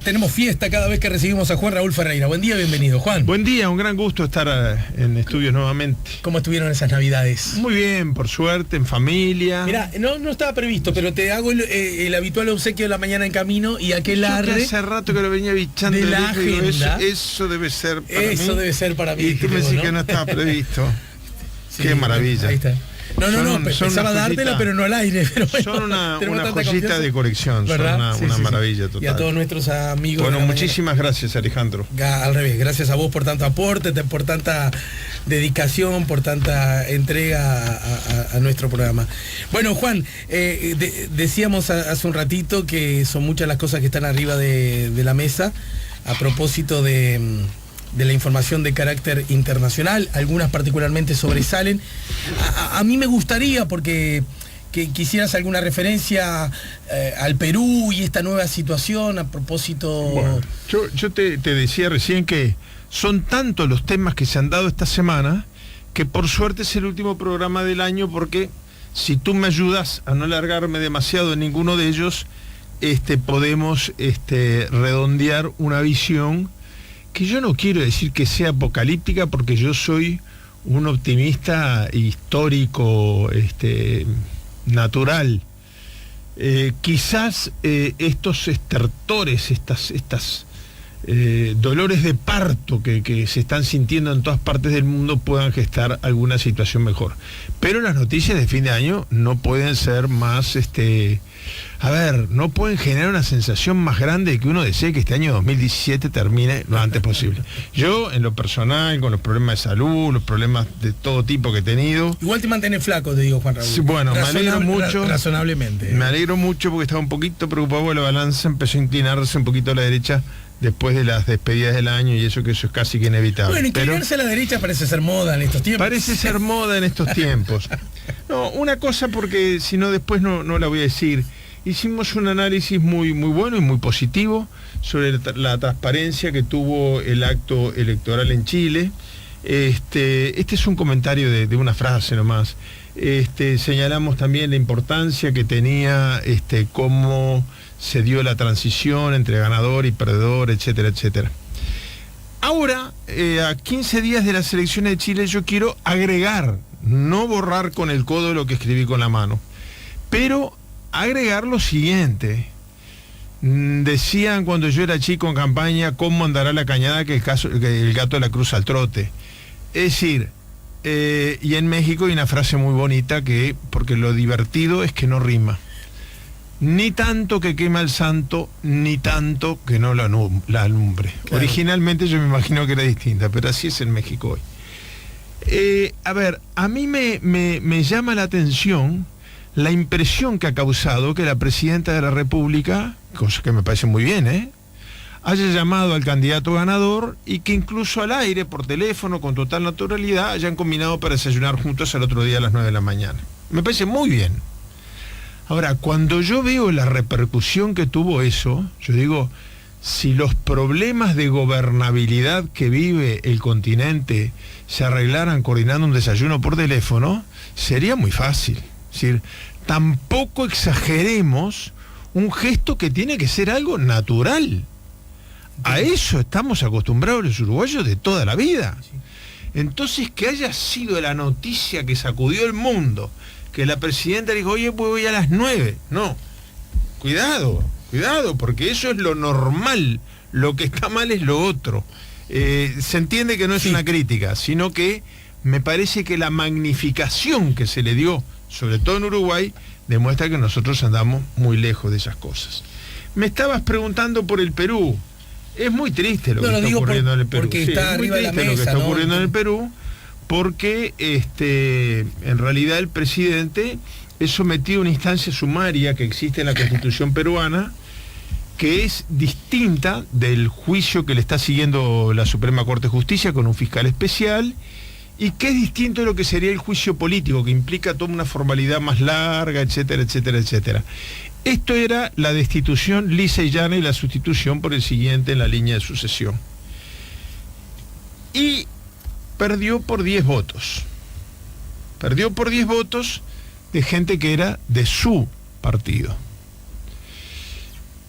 tenemos fiesta cada vez que recibimos a Juan Raúl Ferreira. Buen día, bienvenido, Juan. Buen día, un gran gusto estar en estudios nuevamente. ¿Cómo estuvieron esas Navidades? Muy bien, por suerte, en familia. Mirá, no estaba previsto, pero te hago el habitual obsequio de la mañana en camino y aquel arre. Hace rato que lo venía bichando de la agenda. Eso debe ser para mí. Eso debe ser para mí. Y tú me decís que no estaba previsto. Sí, qué maravilla. Ahí está. Pensaba dártela, pero no al aire. Pero bueno, son una joyita de colección, ¿verdad? Son una maravilla total. Y a todos nuestros amigos. Bueno, muchísimas gracias, Alejandro. Al revés, gracias a vos por tanto aporte, por tanta dedicación, por tanta entrega a nuestro programa. Bueno, Juan, decíamos hace un ratito que son muchas las cosas que están arriba de la mesa a propósito de la información de carácter internacional, algunas particularmente sobresalen. A mí me gustaría, porque que quisieras alguna referencia al Perú y esta nueva situación a propósito... Bueno, yo te decía recién que son tantos los temas que se han dado esta semana que por suerte es el último programa del año, porque si tú me ayudas a no alargarme demasiado en ninguno de ellos, podemos redondear una visión que yo no quiero decir que sea apocalíptica, porque yo soy un optimista histórico, natural. Quizás estos estertores, estas dolores de parto que se están sintiendo en todas partes del mundo puedan gestar alguna situación mejor. Pero las noticias de fin de año no pueden ser más... no pueden generar una sensación más grande de que uno desee que este año 2017 termine lo antes posible. Yo, en lo personal, con los problemas de salud, los problemas de todo tipo que he tenido... Igual te mantienes flaco, te digo, Juan Raúl. Sí, bueno, me alegro mucho. Razonablemente. Me alegro mucho porque estaba un poquito preocupado porque la balanza empezó a inclinarse un poquito a la derecha después de las despedidas del año, y eso es casi que inevitable. Bueno, inclinarse a la derecha parece ser moda en estos tiempos. Parece ser moda en estos tiempos. No, una cosa, porque si no después no la voy a decir. Hicimos un análisis muy bueno y muy positivo sobre la transparencia que tuvo el acto electoral en Chile. Este es un comentario de una frase nomás. Señalamos también la importancia que tenía cómo se dio la transición entre ganador y perdedor, etcétera, etcétera. Ahora, a 15 días de las elecciones de Chile, yo quiero agregar, no borrar con el codo lo que escribí con la mano, pero agregar lo siguiente. Decían cuando yo era chico en campaña: cómo andará la cañada que el gato la cruza al trote. Es decir, y en México hay una frase muy bonita porque lo divertido es que no rima. Ni tanto que quema el santo, ni tanto que no la alumbre. Claro. Originalmente yo me imagino que era distinta, pero así es en México hoy. A mí me llama la atención la impresión que ha causado que la presidenta de la República, cosa que me parece muy bien, haya llamado al candidato ganador, y que incluso al aire, por teléfono, con total naturalidad, hayan combinado para desayunar juntos al otro día a las 9 de la mañana. Me parece muy bien. Ahora, cuando yo veo la repercusión que tuvo eso, yo digo, si los problemas de gobernabilidad que vive el continente se arreglaran coordinando un desayuno por teléfono, sería muy fácil. Es decir, tampoco exageremos un gesto que tiene que ser algo natural. A eso estamos acostumbrados los uruguayos de toda la vida. Entonces, que haya sido la noticia que sacudió el mundo, que la presidenta dijo: oye, pues voy a las 9. No, cuidado, porque eso es lo normal. Lo que está mal es lo otro. Se entiende que no es una crítica, sino que me parece que la magnificación que se le dio, sobre todo en Uruguay, demuestra que nosotros andamos muy lejos de esas cosas. Me estabas preguntando por el Perú. Es muy triste lo que está ocurriendo en el Perú. Porque está arriba de la mesa, lo que está ocurriendo en el Perú, porque en realidad el presidente es sometido a una instancia sumaria que existe en la Constitución peruana, que es distinta del juicio que le está siguiendo la Suprema Corte de Justicia con un fiscal especial, y que es distinto de lo que sería el juicio político, que implica toda una formalidad más larga, etcétera, etcétera, etcétera. Esto era la destitución lisa y llana y la sustitución por el siguiente en la línea de sucesión. Y perdió por 10 votos. Perdió por 10 votos de gente que era de su partido.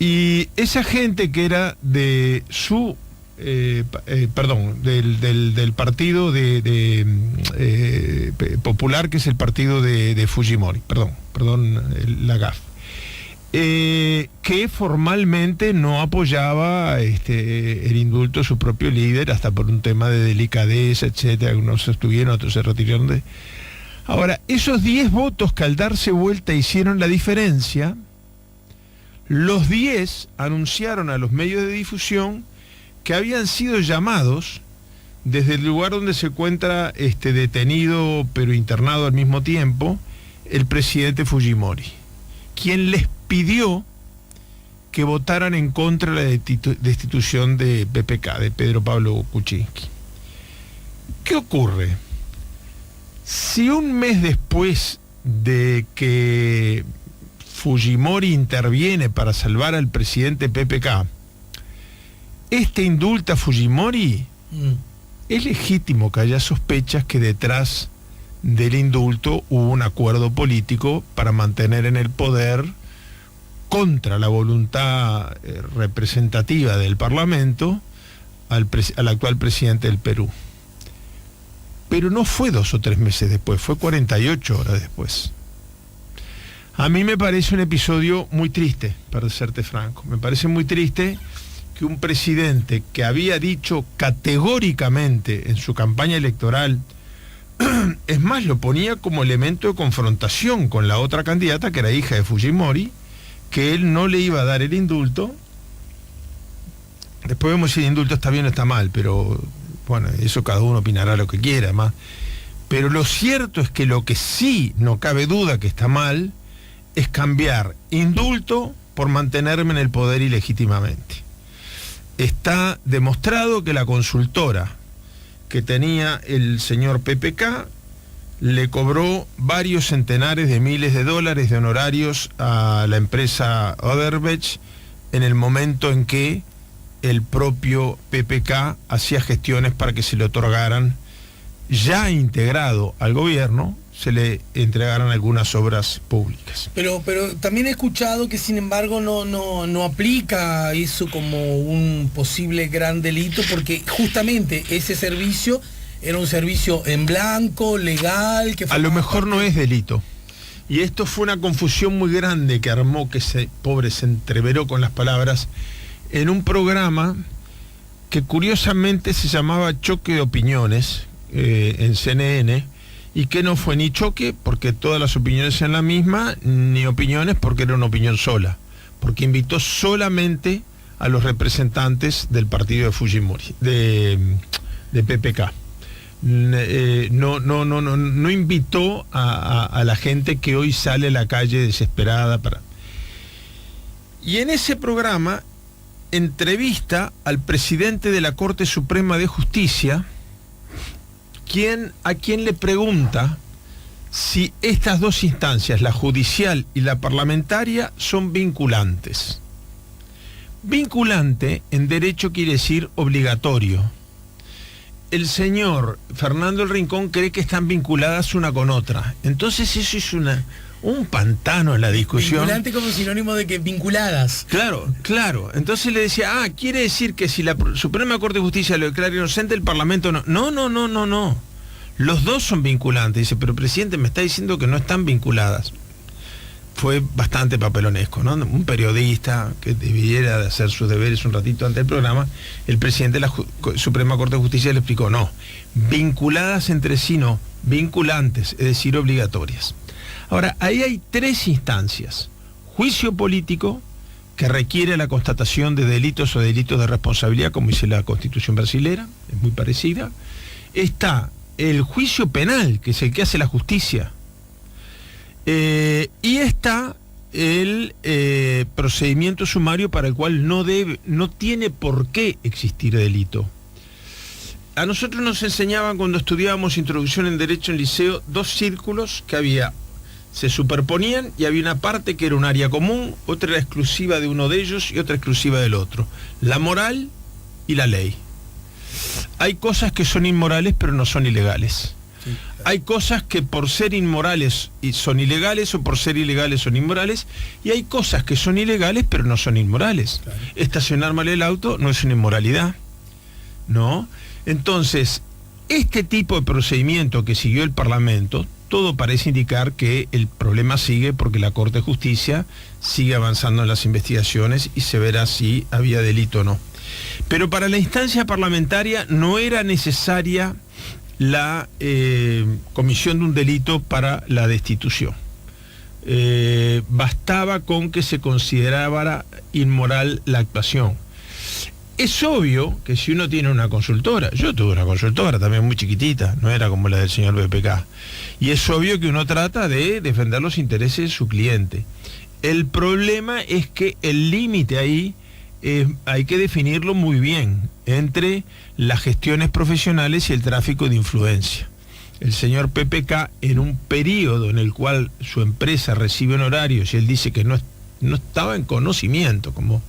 Y esa gente que era de su del partido popular, que es el partido de Fujimori, la GAF, que formalmente no apoyaba el indulto a su propio líder, hasta por un tema de delicadeza, etcétera. Algunos se abstuvieron, otros se retiraron. Ahora, esos 10 votos que al darse vuelta hicieron la diferencia, los 10 anunciaron a los medios de difusión que habían sido llamados desde el lugar donde se encuentra detenido pero internado al mismo tiempo el presidente Fujimori, quien les pidió que votaran en contra de la destitución de PPK, de Pedro Pablo Kuczynski. ¿Qué ocurre? Si un mes después de que Fujimori interviene para salvar al presidente PPK, indulta a Fujimori, es legítimo que haya sospechas que detrás del indulto hubo un acuerdo político para mantener en el poder, contra la voluntad representativa del Parlamento, al actual presidente del Perú. Pero no fue 2 o 3 meses después, fue 48 horas después. A mí me parece un episodio muy triste, para serte franco. Me parece muy triste que un presidente que había dicho categóricamente en su campaña electoral, es más, lo ponía como elemento de confrontación con la otra candidata, que era hija de Fujimori, que él no le iba a dar el indulto. Después vemos si el indulto está bien o está mal, pero bueno, eso cada uno opinará lo que quiera, más. Pero lo cierto es que lo que sí no cabe duda que está mal es cambiar indulto por mantenerme en el poder ilegítimamente. Está demostrado que la consultora que tenía el señor PPK le cobró varios centenares de miles de dólares de honorarios a la empresa Odebrecht en el momento en que el propio PPK hacía gestiones para que se le otorgaran, ya integrado al gobierno, se le entregaran algunas obras públicas. Pero también he escuchado que sin embargo no aplica eso como un posible gran delito, porque justamente ese servicio era un servicio en blanco, legal, que a lo mejor no es delito. Y esto fue una confusión muy grande que armó, que pobre se entreveró con las palabras, en un programa que curiosamente se llamaba Choque de Opiniones, en CNN, y que no fue ni choque porque todas las opiniones eran la misma, ni opiniones porque era una opinión sola, porque invitó solamente a los representantes del partido de Fujimori, de PPK. No invitó a la gente que hoy sale a la calle desesperada para... Y en ese programa entrevista al presidente de la Corte Suprema de Justicia, a quien le pregunta si estas dos instancias, la judicial y la parlamentaria, son vinculantes. Vinculante en derecho quiere decir obligatorio. El señor Fernando El Rincón cree que están vinculadas una con otra. Entonces eso es un pantano en la discusión. Vinculante como sinónimo de que vinculadas. Claro. Entonces le decía, quiere decir que si la Suprema Corte de Justicia lo declara inocente, el Parlamento no. No. Los dos son vinculantes. Dice, pero presidente, me está diciendo que no están vinculadas. Fue bastante papelonesco, ¿no? Un periodista que debiera de hacer sus deberes un ratito antes del programa, el presidente de la Suprema Corte de Justicia le explicó, no, vinculadas entre sí no, vinculantes, es decir, obligatorias. Ahora, ahí hay 3 instancias. Juicio político, que requiere la constatación de delitos o delitos de responsabilidad, como dice la Constitución brasilera, es muy parecida. Está el juicio penal, que es el que hace la justicia. Y está el procedimiento sumario, para el cual no tiene por qué existir delito. A nosotros nos enseñaban, cuando estudiábamos Introducción en Derecho en Liceo, 2 círculos que se superponían, y había una parte que era un área común, otra era exclusiva de uno de ellos y otra exclusiva del otro. La moral y la ley. Hay cosas que son inmorales pero no son ilegales. Sí, claro. Hay cosas que por ser inmorales son ilegales, o por ser ilegales son inmorales, y hay cosas que son ilegales pero no son inmorales. Claro. Estacionar mal el auto no es una inmoralidad, ¿no? Entonces, este tipo de procedimiento que siguió el Parlamento, todo parece indicar que el problema sigue porque la Corte de Justicia sigue avanzando en las investigaciones y se verá si había delito o no. Pero para la instancia parlamentaria no era necesaria la comisión de un delito para la destitución. Bastaba con que se considerara inmoral la actuación. Es obvio que si uno tiene una consultora, yo tuve una consultora también muy chiquitita, no era como la del señor BPK, y es obvio que uno trata de defender los intereses de su cliente. El problema es que el límite ahí hay que definirlo muy bien entre las gestiones profesionales y el tráfico de influencia. El señor PPK, en un periodo en el cual su empresa recibe honorarios y él dice que no estaba en conocimiento, como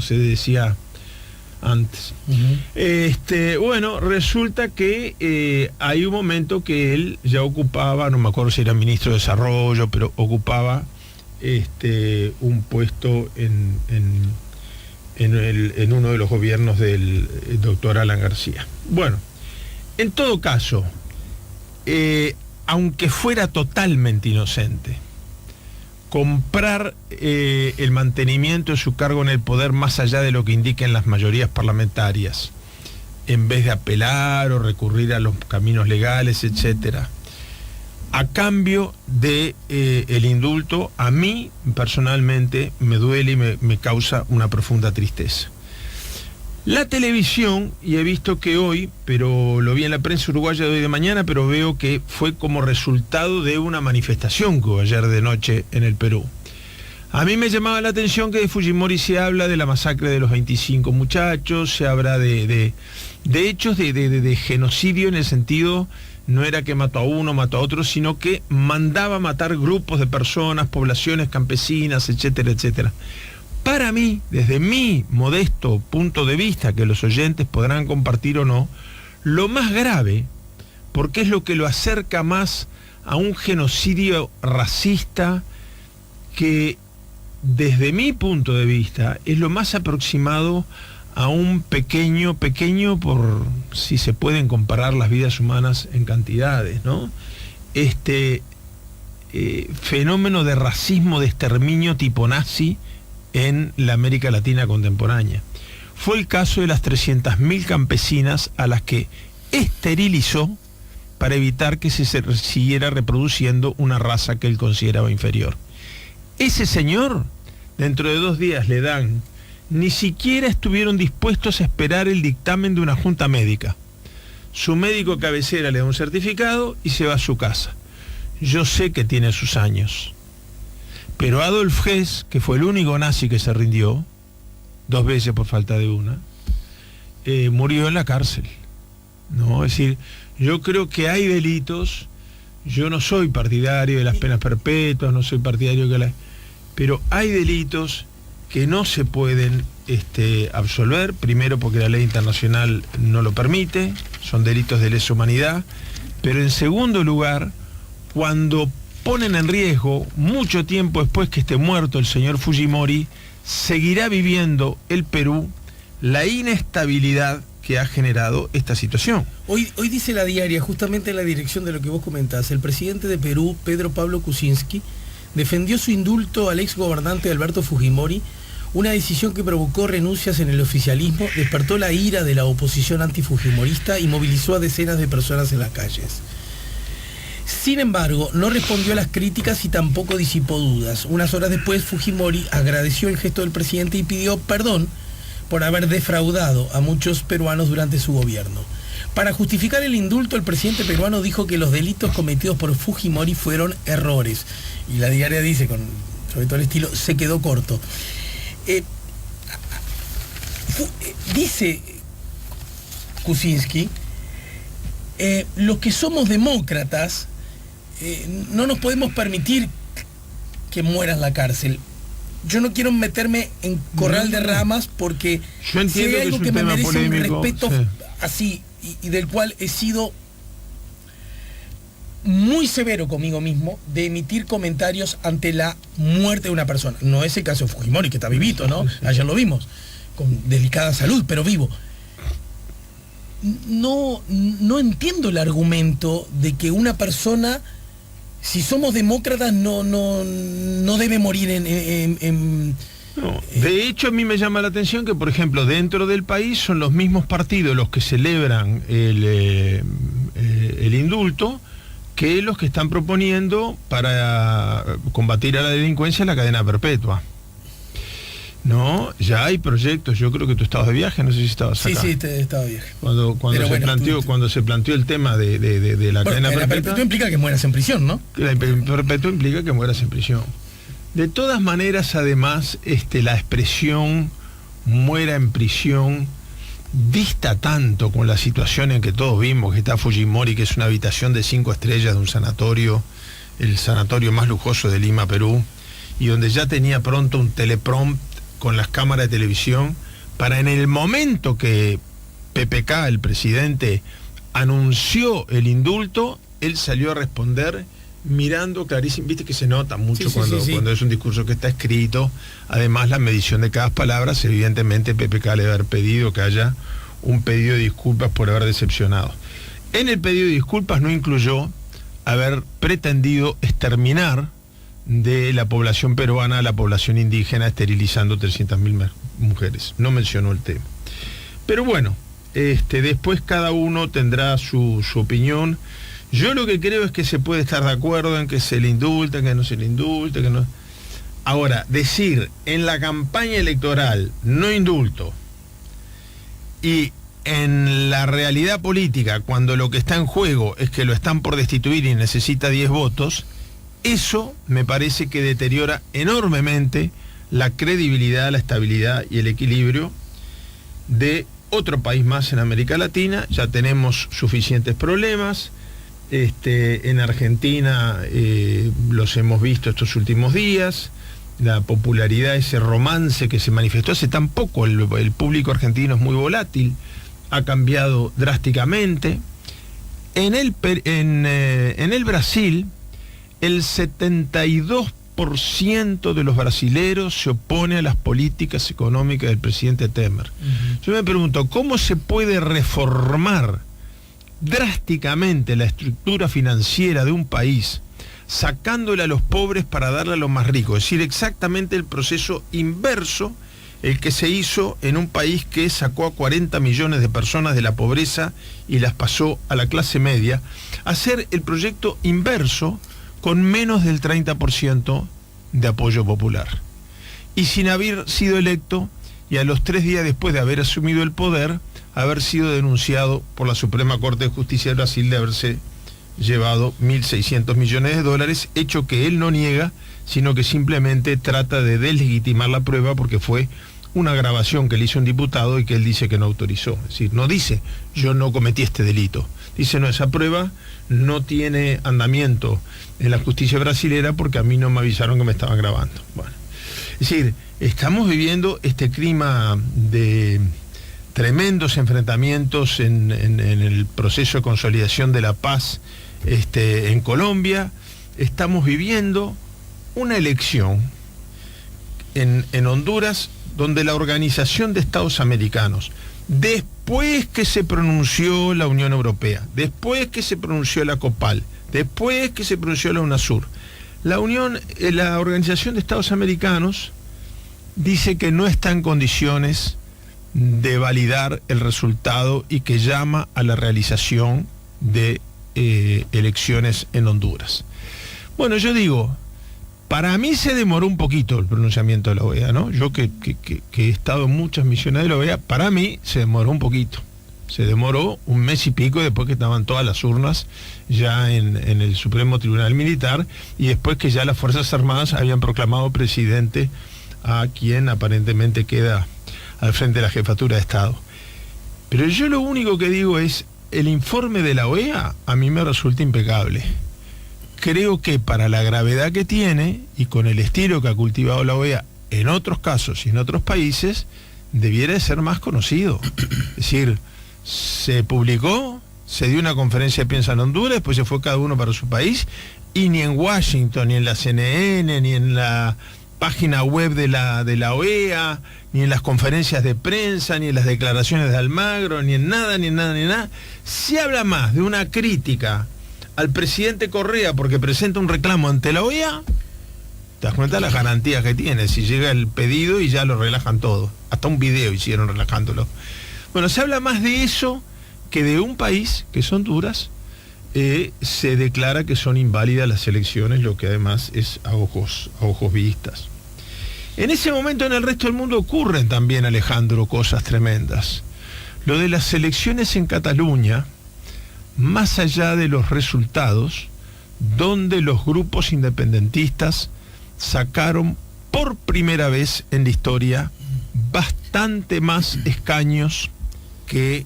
se decía antes. Bueno, resulta que hay un momento que él ya ocupaba, no me acuerdo si era ministro de Desarrollo, pero ocupaba un puesto en uno de los gobiernos del doctor Alan García. Bueno, en todo caso, aunque fuera totalmente inocente, comprar el mantenimiento de su cargo en el poder más allá de lo que indiquen las mayorías parlamentarias, en vez de apelar o recurrir a los caminos legales, etcétera, a cambio de el indulto, a mí personalmente me duele y me causa una profunda tristeza. La televisión, y he visto que hoy, pero lo vi en la prensa uruguaya de hoy de mañana, pero veo que fue como resultado de una manifestación que hubo ayer de noche en el Perú. A mí me llamaba la atención que de Fujimori se habla de la masacre de los 25 muchachos, se habla de hechos de genocidio, en el sentido, no era que mató a uno, mató a otro, sino que mandaba matar grupos de personas, poblaciones campesinas, etcétera, etcétera. Para mí, desde mi modesto punto de vista, que los oyentes podrán compartir o no, lo más grave, porque es lo que lo acerca más a un genocidio racista, que desde mi punto de vista es lo más aproximado a un pequeño por si se pueden comparar las vidas humanas en cantidades, ¿no? Fenómeno de racismo, de exterminio tipo nazi en la América Latina contemporánea. Fue el caso de las 300.000 campesinas a las que esterilizó para evitar que se siguiera reproduciendo una raza que él consideraba inferior. Ese señor, dentro de 2 días le dan, ni siquiera estuvieron dispuestos a esperar el dictamen de una junta médica. Su médico cabecera le da un certificado y se va a su casa. Yo sé que tiene sus años, pero Adolf Hess, que fue el único nazi que se rindió, 2 veces por falta de una, murió en la cárcel, ¿no? Es decir, yo creo que hay delitos, yo no soy partidario de las penas perpetuas, no soy partidario pero hay delitos que no se pueden absolver, primero porque la ley internacional no lo permite, son delitos de lesa humanidad, pero en segundo lugar, cuando ponen en riesgo, mucho tiempo después que esté muerto el señor Fujimori, seguirá viviendo el Perú la inestabilidad que ha generado esta situación. Hoy dice La Diaria, justamente en la dirección de lo que vos comentás, el presidente de Perú, Pedro Pablo Kuczynski, defendió su indulto al ex gobernante Alberto Fujimori, una decisión que provocó renuncias en el oficialismo, despertó la ira de la oposición antifujimorista y movilizó a decenas de personas en las calles. Sin embargo, no respondió a las críticas y tampoco disipó dudas. Unas horas después, Fujimori agradeció el gesto del presidente y pidió perdón por haber defraudado a muchos peruanos durante su gobierno. Para justificar el indulto, el presidente peruano dijo que los delitos cometidos por Fujimori fueron errores. Y La Diaria dice, sobre todo el estilo, se quedó corto. Dice Kuczynski, los que somos demócratas no nos podemos permitir que muera en la cárcel. Yo no quiero meterme en corral de ramas, porque yo entiendo si hay algo que me merece polémico, un respeto sí, así y del cual he sido muy severo conmigo mismo de emitir comentarios ante la muerte de una persona. No es el caso de Fujimori, que está vivito, ¿no? Ayer lo vimos, con delicada salud, pero vivo. No entiendo el argumento de que una persona, si somos demócratas, no debe morir No, de hecho, a mí me llama la atención que, por ejemplo, dentro del país son los mismos partidos los que celebran el indulto que los que están proponiendo para combatir a la delincuencia la cadena perpetua. No, ya hay proyectos. Yo creo que tú estabas de viaje, no sé si estabas acá. Sí, estaba de viaje. Cuando se planteó el tema de la cadena perpetua implica que mueras en prisión, ¿no? La perpetua implica que mueras en prisión. De todas maneras, además, la expresión muera en prisión dista tanto con la situación en que todos vimos que está Fujimori, que es una habitación de 5 estrellas de un sanatorio, el sanatorio más lujoso de Lima, Perú, y donde ya tenía pronto un teleprompt con las cámaras de televisión para, en el momento que PPK, el presidente, anunció el indulto, él salió a responder mirando clarísimo. Viste que se nota mucho cuando es un discurso que está escrito. Además, la medición de cada palabra, evidentemente PPK le debe haber pedido que haya un pedido de disculpas por haber decepcionado. En el pedido de disculpas no incluyó haber pretendido exterminar de la población peruana a la población indígena, esterilizando 300.000 mujeres. No mencionó el tema. Pero bueno, después cada uno tendrá su opinión. Yo lo que creo es que se puede estar de acuerdo en que se le indulta, que no se le indulta, que no. Ahora, decir en la campaña electoral no indulto, y en la realidad política, cuando lo que está en juego es que lo están por destituir y necesita 10 votos, eso me parece que deteriora enormemente la credibilidad, la estabilidad y el equilibrio de otro país más en América Latina. Ya tenemos suficientes problemas. En Argentina los hemos visto estos últimos días, la popularidad, ese romance que se manifestó hace tan poco, el público argentino es muy volátil, ha cambiado drásticamente. En el Brasil, el 72% de los brasileros se opone a las políticas económicas del presidente Temer. Yo me pregunto, ¿cómo se puede reformar drásticamente la estructura financiera de un país, sacándole a los pobres para darle a los más ricos? Es decir, exactamente el proceso inverso el que se hizo en un país que sacó a 40 millones de personas de la pobreza y las pasó a la clase media. Hacer el proyecto inverso con menos del 30% de apoyo popular. Y sin haber sido electo, y a los 3 días después de haber asumido el poder, haber sido denunciado por la Suprema Corte de Justicia de Brasil de haberse llevado 1.600 millones de dólares, hecho que él no niega, sino que simplemente trata de deslegitimar la prueba porque fue una grabación que le hizo un diputado y que él dice que no autorizó. Es decir, no dice, yo no cometí este delito. Dice, no, esa prueba no tiene andamiento en la justicia brasilera porque a mí no me avisaron que me estaban grabando. Bueno, es decir, estamos viviendo este clima de tremendos enfrentamientos en el proceso de consolidación de la paz en Colombia. Estamos viviendo una elección en Honduras donde la Organización de Estados Americanos, después que se pronunció la Unión Europea, después que se pronunció la COPAL, después que se pronunció la UNASUR, la Organización de Estados Americanos dice que no está en condiciones de validar el resultado y que llama a la realización de elecciones en Honduras. Bueno, yo digo, para mí se demoró un poquito el pronunciamiento de la OEA, ¿no? Yo que he estado en muchas misiones de la OEA, para mí se demoró un poquito. Se demoró un mes y pico después que estaban todas las urnas ya en el Supremo Tribunal Militar y después que ya las Fuerzas Armadas habían proclamado presidente a quien aparentemente queda al frente de la jefatura de Estado. Pero yo lo único que digo es, el informe de la OEA a mí me resulta impecable. Creo que para la gravedad que tiene y con el estilo que ha cultivado la OEA en otros casos y en otros países, debiera de ser más conocido. Es decir, se publicó, se dio una conferencia de prensa en Honduras, después se fue cada uno para su país, y ni en Washington, ni en la CNN, ni en la página web de la OEA, ni en las conferencias de prensa, ni en las declaraciones de Almagro, ni en nada, se habla más de una crítica al presidente Correa porque presenta un reclamo ante la OEA. ¿Te das cuenta de las garantías que tiene? Si llega el pedido y ya lo relajan todo. Hasta un video hicieron relajándolo. Bueno, se habla más de eso que de un país, que es Honduras, se declara que son inválidas las elecciones, lo que además es a ojos vistas. En ese momento en el resto del mundo ocurren también, Alejandro, cosas tremendas. Lo de las elecciones en Cataluña, más allá de los resultados, donde los grupos independentistas sacaron por primera vez en la historia bastante más escaños que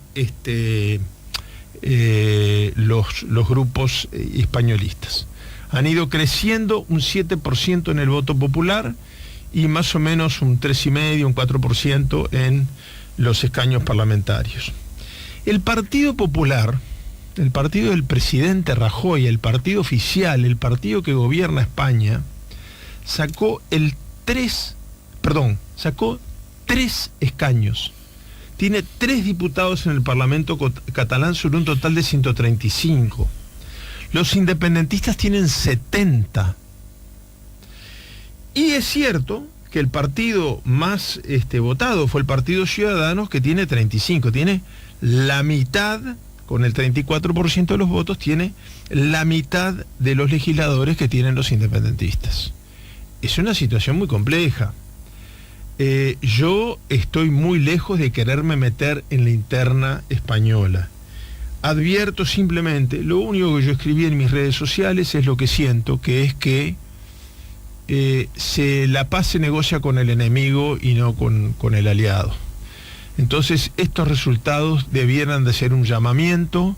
los grupos españolistas. Han ido creciendo un 7% en el voto popular y más o menos un 3,5%, un 4% en los escaños parlamentarios. El Partido Popular, el partido del presidente Rajoy, el partido oficial, el partido que gobierna España, sacó 3 escaños. Tiene 3 diputados en el Parlamento catalán sobre un total de 135. Los independentistas tienen 70. Y es cierto que el partido más votado fue el Partido Ciudadanos, que tiene 35. Tiene la mitad, con el 34% de los votos, tiene la mitad de los legisladores que tienen los independentistas. Es una situación muy compleja. Yo estoy muy lejos de quererme meter en la interna española. Advierto simplemente, lo único que yo escribí en mis redes sociales es lo que siento, que es que la paz se negocia con el enemigo y no con el aliado. Entonces, estos resultados debieran de ser un llamamiento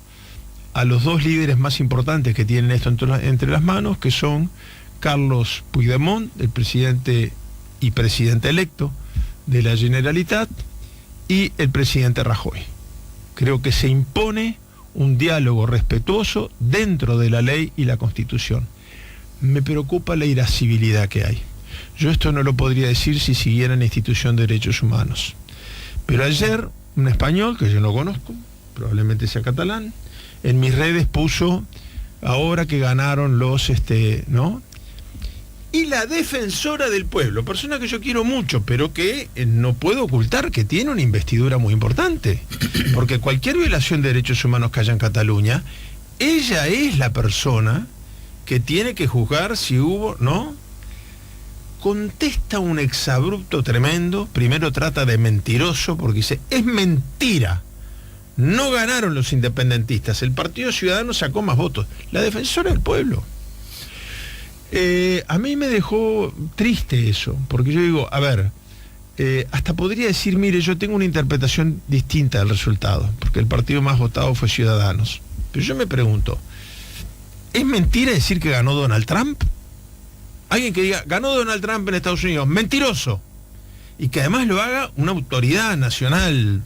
a los 2 líderes más importantes que tienen esto entre las manos, que son Carlos Puigdemont, el presidente y presidente electo de la Generalitat, y el presidente Rajoy. Creo que se impone un diálogo respetuoso dentro de la ley y la Constitución. Me preocupa la irascibilidad que hay. Yo esto no lo podría decir si siguiera en la institución de derechos humanos. Pero ayer, un español, que yo no conozco, probablemente sea catalán, en mis redes puso, ahora que ganaron los, ¿no? Y la defensora del pueblo, persona que yo quiero mucho, pero que no puedo ocultar que tiene una investidura muy importante. Porque cualquier violación de derechos humanos que haya en Cataluña, ella es la persona que tiene que juzgar si hubo, ¿no? Contesta un exabrupto tremendo. Primero trata de mentiroso porque dice, es mentira. No ganaron los independentistas. El Partido Ciudadano sacó más votos. La defensora del pueblo. A mí me dejó triste eso, porque yo digo, a ver, hasta podría decir, mire, yo tengo una interpretación distinta del resultado, porque el partido más votado fue Ciudadanos. Pero yo me pregunto, ¿es mentira decir que ganó Donald Trump? Alguien que diga, ganó Donald Trump en Estados Unidos, mentiroso. Y que además lo haga una autoridad nacional.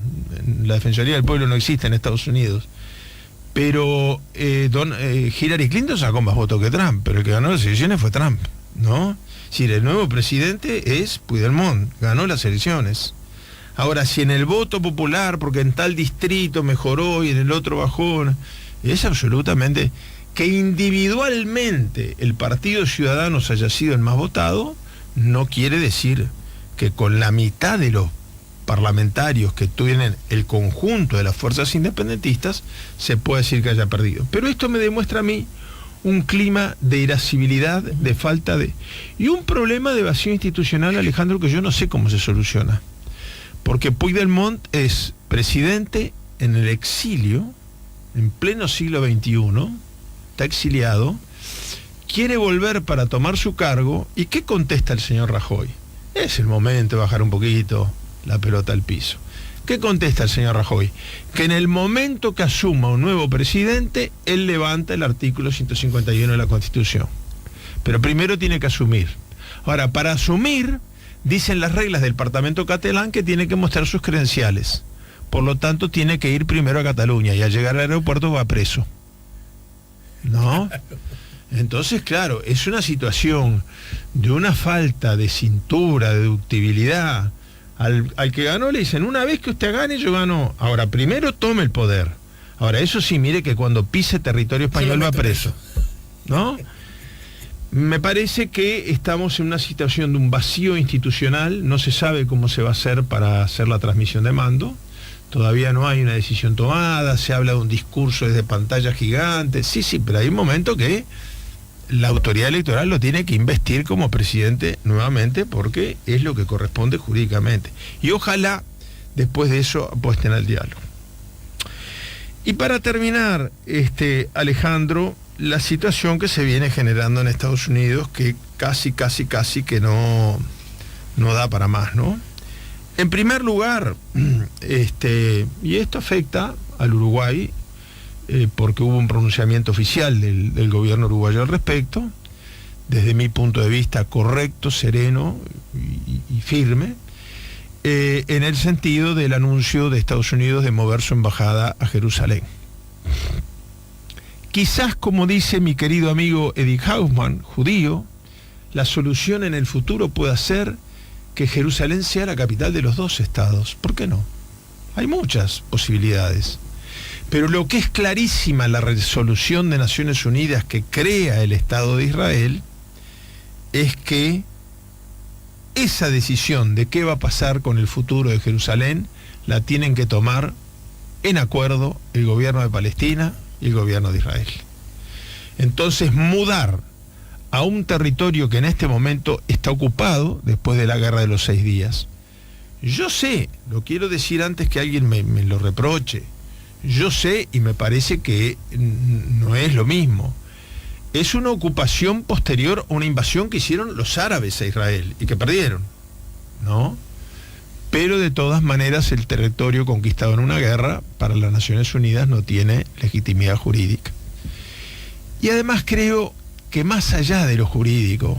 La Defensoría del Pueblo no existe en Estados Unidos. Pero Hillary Clinton sacó más votos que Trump, pero el que ganó las elecciones fue Trump, ¿no? Si el nuevo presidente es Puigdemont, ganó las elecciones. Ahora, si en el voto popular, porque en tal distrito mejoró y en el otro bajó, es absolutamente... Que individualmente el Partido Ciudadanos haya sido el más votado, no quiere decir que con la mitad de los parlamentarios que tienen el conjunto de las fuerzas independentistas se puede decir que haya perdido. Pero esto me demuestra a mí un clima de irascibilidad, de falta de... y un problema de vacío institucional, Alejandro, que yo no sé cómo se soluciona. Porque Puigdemont es presidente en el exilio, en pleno siglo XXI, está exiliado, quiere volver para tomar su cargo, ¿y qué contesta el señor Rajoy? Es el momento de bajar un poquito la pelota al piso. ¿Qué contesta el señor Rajoy? Que en el momento que asuma un nuevo presidente, él levanta el artículo 151 de la Constitución. Pero primero tiene que asumir. Ahora, para asumir, dicen las reglas del Parlamento catalán que tiene que mostrar sus credenciales. por lo tanto tiene que ir primero a Cataluña y al llegar al aeropuerto va preso. ¿No? Entonces, claro, es una situación de una falta de cintura, de ductibilidad. Al que ganó le dicen, una vez que usted gane, yo gano. Ahora, primero tome el poder. Ahora, eso sí, mire que cuando pise territorio español va preso. ¿No? Me parece que estamos en una situación de un vacío institucional, no se sabe cómo se va a hacer para hacer la transmisión de mando, todavía no hay una decisión tomada, se habla de un discurso desde pantallas gigantes, sí, pero hay un momento que la autoridad electoral lo tiene que investir como presidente nuevamente porque es lo que corresponde jurídicamente. Y ojalá después de eso apuesten al diálogo. Y para terminar, Alejandro, la situación que se viene generando en Estados Unidos, que casi que no da para más, ¿no? En primer lugar, y esto afecta al Uruguay, porque hubo un pronunciamiento oficial del gobierno uruguayo al respecto, desde mi punto de vista correcto, sereno y firme, en el sentido del anuncio de Estados Unidos de mover su embajada a Jerusalén. Quizás, como dice mi querido amigo Eddie Hausman, judío, la solución en el futuro pueda ser que Jerusalén sea la capital de los dos estados. ¿Por qué no? Hay muchas posibilidades. Pero lo que es clarísima la resolución de Naciones Unidas que crea el Estado de Israel es que esa decisión de qué va a pasar con el futuro de Jerusalén la tienen que tomar en acuerdo el gobierno de Palestina y el gobierno de Israel. Entonces, mudar a un territorio que en este momento está ocupado después de la guerra de los 6 días. Yo sé, lo quiero decir antes que alguien me lo reproche, yo sé y me parece que no es lo mismo. Es una ocupación posterior a una invasión que hicieron los árabes a Israel y que perdieron, ¿no? Pero de todas maneras el territorio conquistado en una guerra para las Naciones Unidas no tiene legitimidad jurídica. Y además creo que más allá de lo jurídico,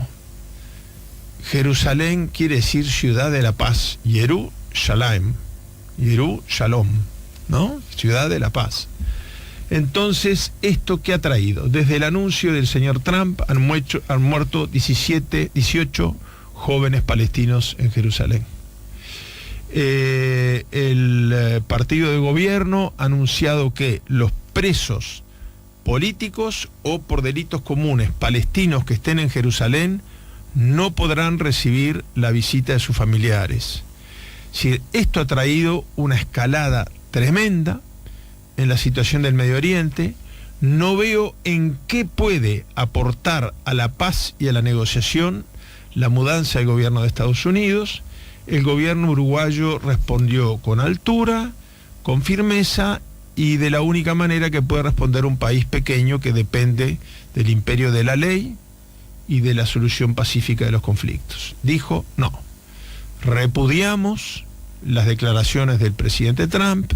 Jerusalén quiere decir ciudad de la paz, Yerú Shalom, ¿no? Ciudad de la paz. Entonces, ¿esto qué ha traído? Desde el anuncio del señor Trump han muerto 18 jóvenes palestinos en Jerusalén. El partido de gobierno ha anunciado que los presos políticos o por delitos comunes palestinos que estén en Jerusalén no podrán recibir la visita de sus familiares. Es decir, esto ha traído una escalada tremenda en la situación del Medio Oriente. No veo en qué puede aportar a la paz y a la negociación la mudanza del gobierno de Estados Unidos. El gobierno uruguayo respondió con altura, con firmeza y de la única manera que puede responder un país pequeño que depende del imperio de la ley y de la solución pacífica de los conflictos. Dijo, no, repudiamos las declaraciones del presidente Trump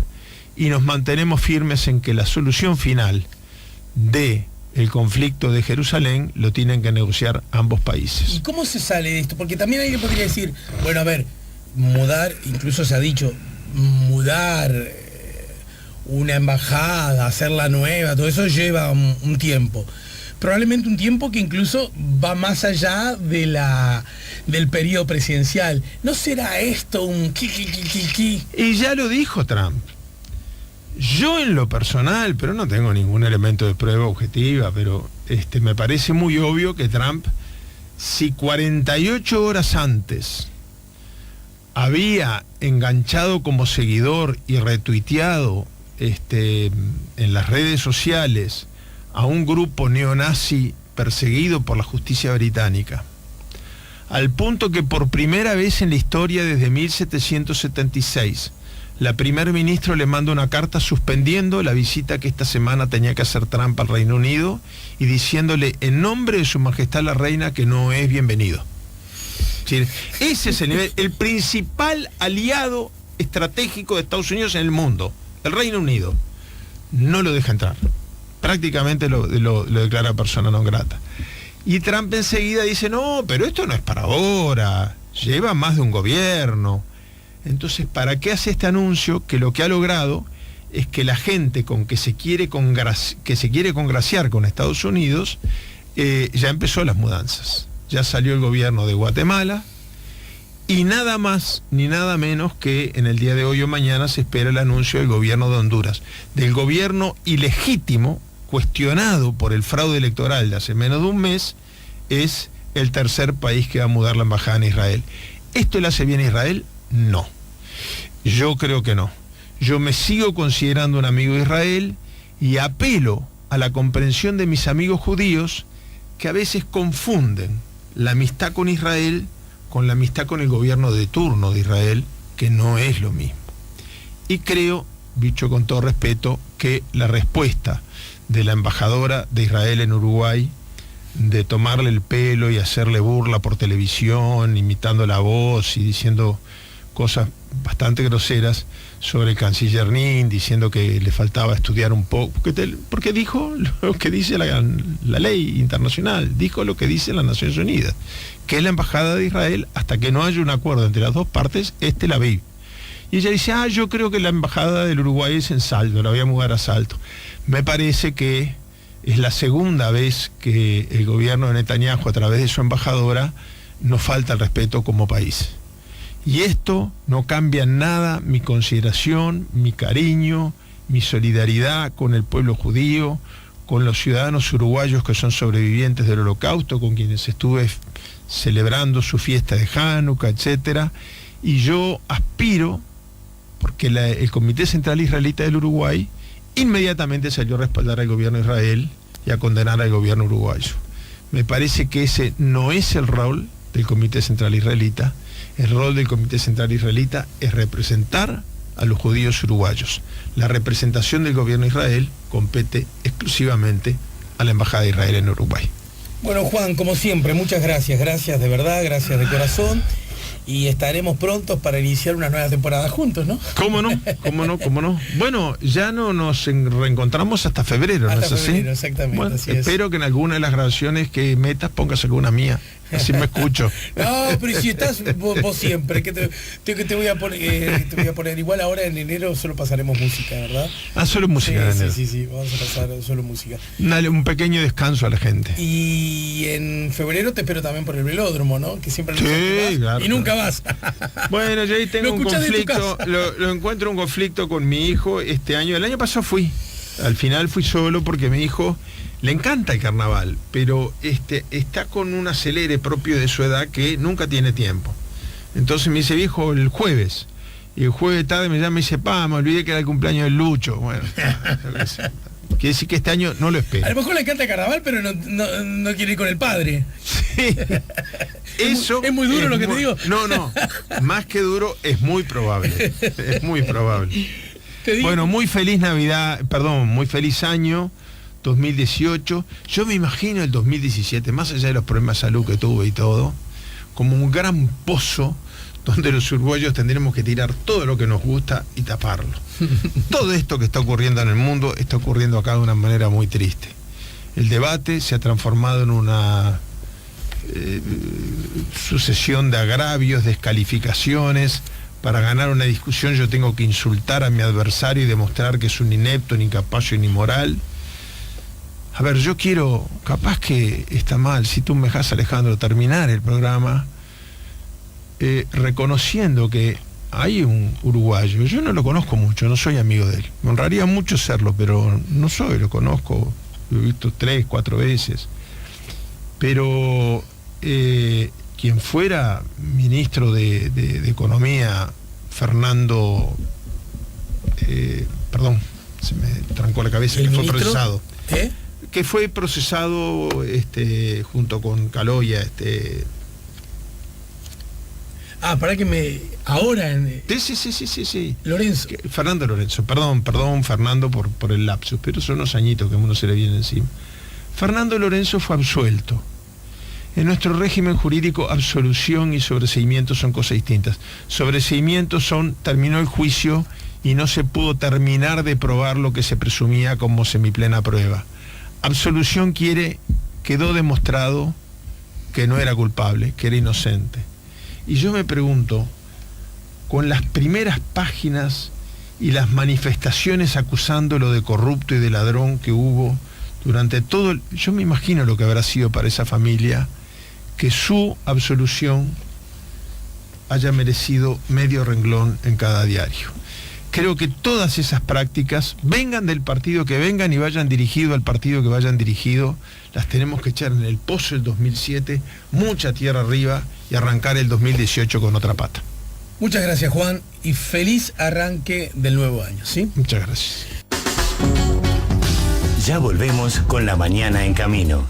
y nos mantenemos firmes en que la solución final del conflicto de Jerusalén lo tienen que negociar ambos países. ¿Y cómo se sale de esto? Porque también alguien podría decir, bueno, a ver, mudar, incluso se ha dicho, mudar una embajada, hacerla nueva, todo eso lleva un tiempo. Probablemente un tiempo que incluso va más allá de del periodo presidencial. ¿No será esto un ki? Y ya lo dijo Trump. Yo en lo personal, pero no tengo ningún elemento de prueba objetiva, pero me parece muy obvio que Trump, si 48 horas antes había enganchado como seguidor y retuiteado en las redes sociales a un grupo neonazi perseguido por la justicia británica, al punto que por primera vez en la historia desde 1776 la primer ministro le manda una carta suspendiendo la visita que esta semana tenía que hacer Trump al Reino Unido y diciéndole en nombre de su majestad la reina que no es bienvenido. Ese es el nivel, el principal aliado estratégico de Estados Unidos en el mundo, el Reino Unido, no lo deja entrar. Prácticamente lo declara persona non grata. Y Trump enseguida dice, no, pero esto no es para ahora, lleva más de un gobierno. Entonces, ¿para qué hace este anuncio? Que lo que ha logrado es que la gente que se quiere congraciar con Estados Unidos, ya empezó las mudanzas. Ya salió el gobierno de Guatemala, y nada más ni nada menos que en el día de hoy o mañana se espera el anuncio del gobierno de Honduras, del gobierno ilegítimo, cuestionado por el fraude electoral de hace menos de un mes. Es el tercer país que va a mudar la embajada en Israel. ¿Esto le hace bien a Israel? No. Yo creo que no. Yo me sigo considerando un amigo de Israel y apelo a la comprensión de mis amigos judíos, que a veces confunden la amistad con Israel con la amistad con el gobierno de turno de Israel, que no es lo mismo. Y creo, dicho con todo respeto, que la respuesta de la embajadora de Israel en Uruguay, de tomarle el pelo y hacerle burla por televisión, imitando la voz y diciendo cosas bastante groseras sobre el canciller Nin, diciendo que le faltaba estudiar un poco, porque dijo lo que dice la ley internacional, dijo lo que dice las Naciones Unidas, que es la embajada de Israel, hasta que no haya un acuerdo entre las dos partes, es Tel Aviv. Y ella dice, yo creo que la embajada del Uruguay es en Salto, la voy a mudar a Salto. Me parece que es la segunda vez que el gobierno de Netanyahu, a través de su embajadora, nos falta el respeto como país. Y esto no cambia en nada mi consideración, mi cariño, mi solidaridad con el pueblo judío, con los ciudadanos uruguayos que son sobrevivientes del Holocausto, con quienes estuve celebrando su fiesta de Hanukkah, etc. Y yo aspiro, porque el Comité Central Israelita del Uruguay inmediatamente salió a respaldar al gobierno de Israel y a condenar al gobierno uruguayo. Me parece que ese no es el rol del Comité Central Israelita. El rol del Comité Central Israelita es representar a los judíos uruguayos. La representación del gobierno de Israel compete exclusivamente a la Embajada de Israel en Uruguay. Bueno, Juan, como siempre, muchas gracias. Gracias de verdad, gracias de corazón. Y estaremos prontos para iniciar una nueva temporada juntos, ¿no? ¿Cómo no? ¿Cómo no? ¿Cómo no? Bueno, ya no nos reencontramos hasta febrero, ¿no es así? Febrero, exactamente. Bueno, así espero que en alguna de las grabaciones que metas pongas alguna mía. Así me escucho. No, pero si estás vos siempre, que te voy a poner igual ahora en enero solo pasaremos música, ¿verdad? Solo música en enero. Sí, vamos a pasar solo música. Dale un pequeño descanso a la gente. Y en febrero te espero también por el velódromo, ¿no? Que siempre claro, y nunca vas. Bueno, yo ahí tengo un conflicto, lo encuentro un conflicto con mi hijo este año. El año pasado fui, al final fui solo porque mi hijo le encanta el carnaval, pero está con un acelere propio de su edad que nunca tiene tiempo. Entonces me dice, viejo, el jueves. Y el jueves tarde me llama y dice, me olvidé que era el cumpleaños del Lucho. Bueno, quiere decir que este año no lo espero. A lo mejor le encanta el carnaval, pero no quiere ir con el padre. Sí. Eso es muy duro lo que te digo. No, más que duro, es muy probable. Es muy probable. Bueno, muy feliz Navidad, muy feliz año 2018. Yo me imagino el 2017, más allá de los problemas de salud que tuve y todo, como un gran pozo donde los uruguayos tendremos que tirar todo lo que nos gusta y taparlo. Todo esto que está ocurriendo en el mundo está ocurriendo acá de una manera muy triste. El debate se ha transformado en una sucesión de agravios, descalificaciones. Para ganar una discusión yo tengo que insultar a mi adversario y demostrar que es un inepto, un incapaz y un inmoral. A ver, yo quiero, capaz que está mal, si tú me dejas, Alejandro, terminar el programa reconociendo que hay un uruguayo, yo no lo conozco mucho, no soy amigo de él, me honraría mucho serlo, pero no lo conozco, lo he visto 3, 4 veces, pero quien fuera ministro de Economía, Fernando, perdón, se me trancó la cabeza, que fue procesado. Que fue procesado junto con Caloya, para que me... Ahora en... Sí. Lorenzo. Fernando Lorenzo, perdón, Fernando, por el lapsus, pero son unos añitos que a uno se le viene encima. Fernando Lorenzo fue absuelto. En nuestro régimen jurídico, absolución y sobreseimiento son cosas distintas. Sobreseimiento terminó el juicio y no se pudo terminar de probar lo que se presumía como semiplena prueba. Absolución quedó demostrado que no era culpable, que era inocente. Y yo me pregunto, con las primeras páginas y las manifestaciones acusándolo de corrupto y de ladrón que hubo durante todo yo me imagino lo que habrá sido para esa familia que su absolución haya merecido medio renglón en cada diario. Creo que todas esas prácticas, vengan del partido que vengan y vayan dirigido al partido que vayan dirigido, las tenemos que echar en el pozo del 2007, mucha tierra arriba, y arrancar el 2018 con otra pata. Muchas gracias, Juan, y feliz arranque del nuevo año, ¿sí? Muchas gracias. Ya volvemos con La Mañana en Camino.